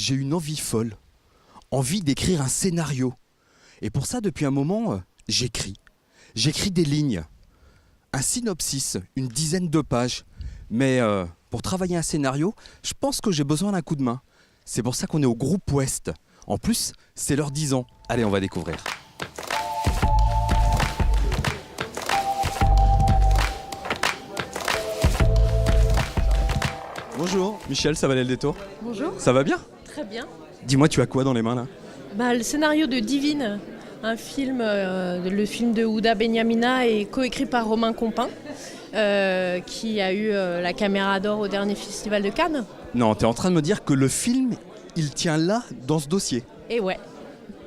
j'ai une envie folle, envie d'écrire un scénario. Et pour ça, depuis un moment, j'écris. J'écris des lignes, un synopsis, une dizaine de pages. Mais pour travailler un scénario, je pense que j'ai besoin d'un coup de main. C'est pour ça qu'on est au groupe Ouest. En plus, c'est leurs 10 ans. Allez, on va découvrir. Bonjour, Michel, ça valait le détour? Bonjour. Ça va bien? Très bien. Dis-moi, tu as quoi dans les mains là? Le scénario de Divine, un film, le film de Houda Benyamina est coécrit par Romain Compin, qui a eu la Caméra d'Or au dernier festival de Cannes. Non, t'es en train de me dire que le film, il tient là, dans ce dossier. Et ouais.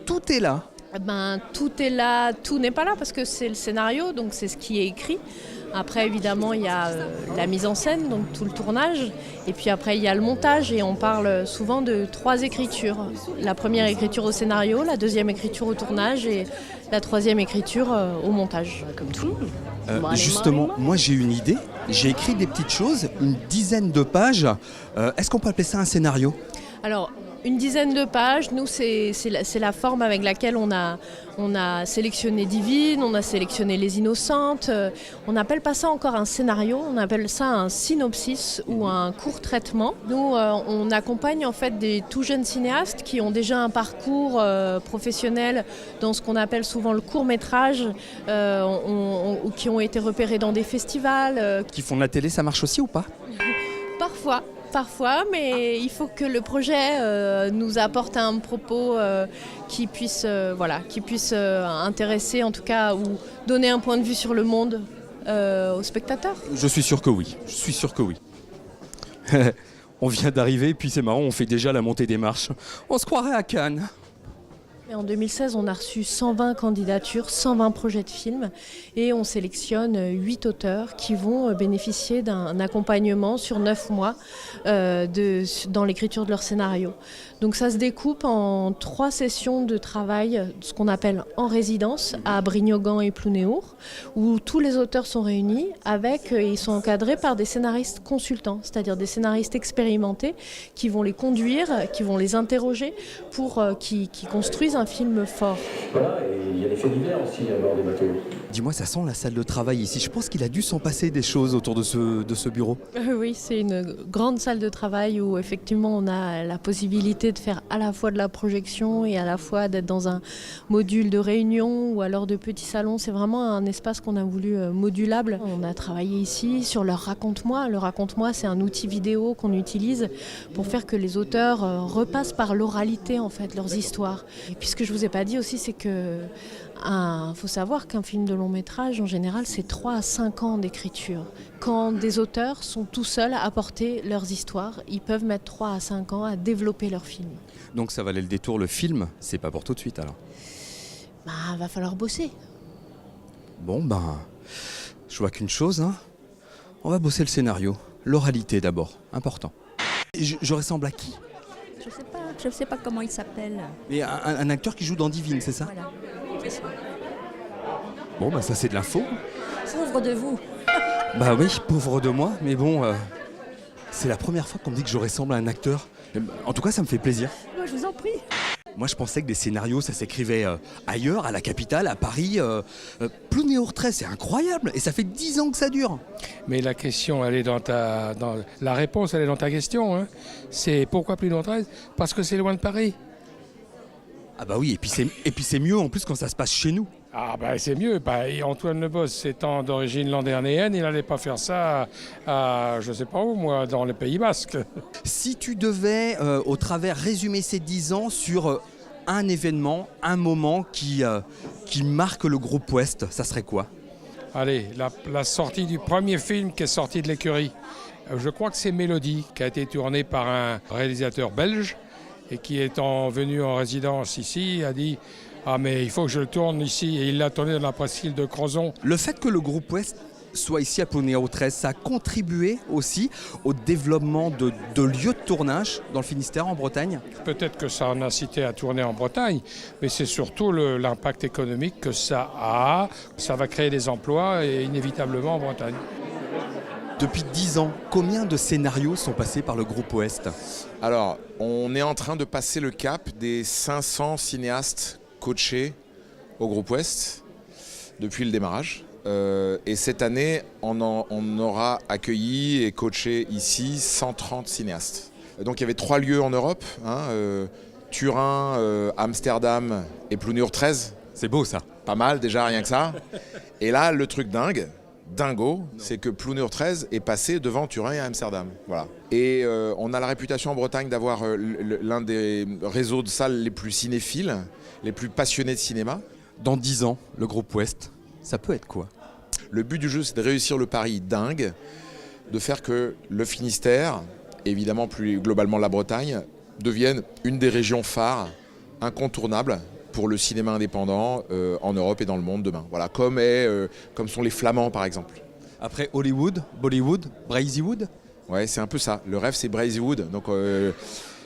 Tout est là. Tout est là, tout n'est pas là parce que c'est le scénario, donc c'est ce qui est écrit. Après, évidemment, il y a la mise en scène, donc tout le tournage. Et puis après, il y a le montage et on parle souvent de 3 écritures. La première écriture au scénario, la deuxième écriture au tournage et la troisième écriture au montage. Comme tout le monde. Justement, moi j'ai une idée. J'ai écrit des petites choses, une dizaine de pages. Est-ce qu'on peut appeler ça un scénario? Alors, une dizaine de pages, nous c'est la forme avec laquelle on a sélectionné Divine, on a sélectionné Les Innocentes. On n'appelle pas ça encore un scénario, on appelle ça un synopsis ou un court traitement. Nous on accompagne en fait des tout jeunes cinéastes qui ont déjà un parcours professionnel dans ce qu'on appelle souvent le court métrage, ou qui ont été repérés dans des festivals. Qui font de la télé, ça marche aussi ou pas? Parfois, mais il faut que le projet nous apporte un propos qui puisse intéresser en tout cas ou donner un point de vue sur le monde aux spectateurs. Je suis sûr que oui. On vient d'arriver, puis c'est marrant, on fait déjà la montée des marches. On se croirait à Cannes. Et en 2016, on a reçu 120 candidatures, 120 projets de films et on sélectionne 8 auteurs qui vont bénéficier d'un accompagnement sur 9 mois dans l'écriture de leur scénario. Donc ça se découpe en 3 sessions de travail, ce qu'on appelle en résidence à Brignogan et Plounéour, où tous les auteurs sont réunis ils sont encadrés par des scénaristes consultants, c'est-à-dire des scénaristes expérimentés qui vont les conduire, qui vont les interroger pour qu'ils construisent un film fort. Voilà, et il y a des faits divers aussi à bord des bateaux. Dis-moi, ça sent la salle de travail ici. Je pense qu'il a dû s'en passer des choses autour de ce bureau. Oui, c'est une grande salle de travail où effectivement on a la possibilité de faire à la fois de la projection et à la fois d'être dans un module de réunion ou alors de petits salons. C'est vraiment un espace qu'on a voulu modulable. On a travaillé ici sur leur raconte-moi. Le raconte-moi, c'est un outil vidéo qu'on utilise pour faire que les auteurs repassent par l'oralité en fait leurs histoires. Et puis ce que je vous ai pas dit aussi, c'est que faut savoir qu'un film de long métrage, en général, c'est 3 à 5 ans d'écriture. Quand des auteurs sont tout seuls à apporter leurs histoires, ils peuvent mettre 3 à 5 ans à développer leur film. Donc ça valait le détour, le film, c'est pas pour tout de suite alors? Va falloir bosser. Bon je vois qu'une chose, hein. On va bosser le scénario. L'oralité d'abord, important. Je ressemble à qui? Je sais pas comment il s'appelle. Mais un acteur qui joue dans Divine, c'est ça? Voilà, c'est ça. Bon ça c'est de l'info. Pauvre de vous. Bah oui, pauvre de moi, mais bon, c'est la première fois qu'on me dit que je ressemble à un acteur. En tout cas, ça me fait plaisir. Moi, je vous en prie. Moi, je pensais que des scénarios, ça s'écrivait ailleurs, à la capitale, à Paris. Plounéour-13, c'est incroyable, et ça fait 10 ans que ça dure. Mais la question, elle est la réponse, elle est dans ta question. Hein. C'est pourquoi Plounéour-13? Parce que c'est loin de Paris. Ah bah oui, et puis c'est mieux en plus quand ça se passe chez nous. Ah bah c'est mieux. Et Antoine Leboss étant d'origine landéanéenne, il n'allait pas faire ça à je sais pas où, moi, dans les Pays Basques. Si tu devais, au travers, résumer ces 10 ans sur un événement, un moment qui marque le groupe Ouest, ça serait quoi? Allez, la sortie du premier film qui est sorti de l'écurie. Je crois que c'est Mélodie, qui a été tourné par un réalisateur belge et qui étant venu en résidence ici, a dit « Ah mais il faut que je le tourne ici » et il l'a tourné dans la presqu'île de Crozon. Le fait que le groupe Ouest soit ici à Plounéour-13, ça a contribué aussi au développement de lieux de tournage dans le Finistère, en Bretagne? Peut-être que ça en a incité à tourner en Bretagne, mais c'est surtout l'impact économique que ça a. Ça va créer des emplois et inévitablement en Bretagne. Depuis 10 ans, combien de scénarios sont passés par le groupe Ouest? Alors, on est en train de passer le cap des 500 cinéastes coachés au groupe Ouest depuis le démarrage. Et cette année, on aura accueilli et coaché ici 130 cinéastes. Donc il y avait 3 lieux en Europe, Turin, Amsterdam et Plounur 13. C'est beau ça. Pas mal déjà, rien que ça. Et là, le truc dingo, c'est que Plounur 13 est passé devant Turin et Amsterdam. Voilà. Et on a la réputation en Bretagne d'avoir l'un des réseaux de salles les plus cinéphiles, les plus passionnés de cinéma. Dans 10 ans, le groupe Ouest, ça peut être quoi? Le but du jeu, c'est de réussir le pari dingue, de faire que le Finistère, évidemment plus globalement la Bretagne, devienne une des régions phares, incontournables pour le cinéma indépendant en Europe et dans le monde demain. Voilà, comme sont les Flamands par exemple. Après Hollywood, Bollywood, Brazywood? Ouais, c'est un peu ça. Le rêve, c'est Brazywood. Donc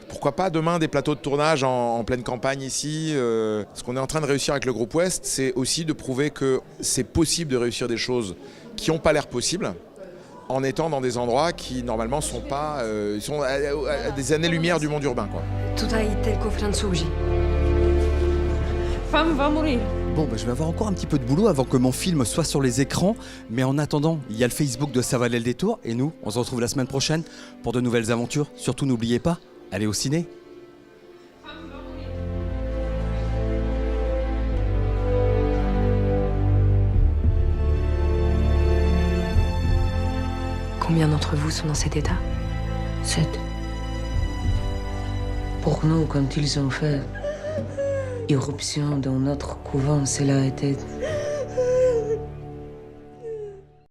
pourquoi pas demain des plateaux de tournage en pleine campagne ici. Ce qu'on est en train de réussir avec le groupe Ouest, c'est aussi de prouver que c'est possible de réussir des choses qui n'ont pas l'air possibles en étant dans des endroits qui normalement sont pas, sont à des années-lumière du monde urbain, quoi. Tutaj tylko Francuzi. Femme va mourir. Bon, je vais avoir encore un petit peu de boulot avant que mon film soit sur les écrans. Mais en attendant, il y a le Facebook de Ça valait le détour. Et nous, on se retrouve la semaine prochaine pour de nouvelles aventures. Surtout, n'oubliez pas, allez au ciné. Combien d'entre vous sont dans cet état? 7. Pour nous, quand ils ont fait irruption dans notre couvent, cela était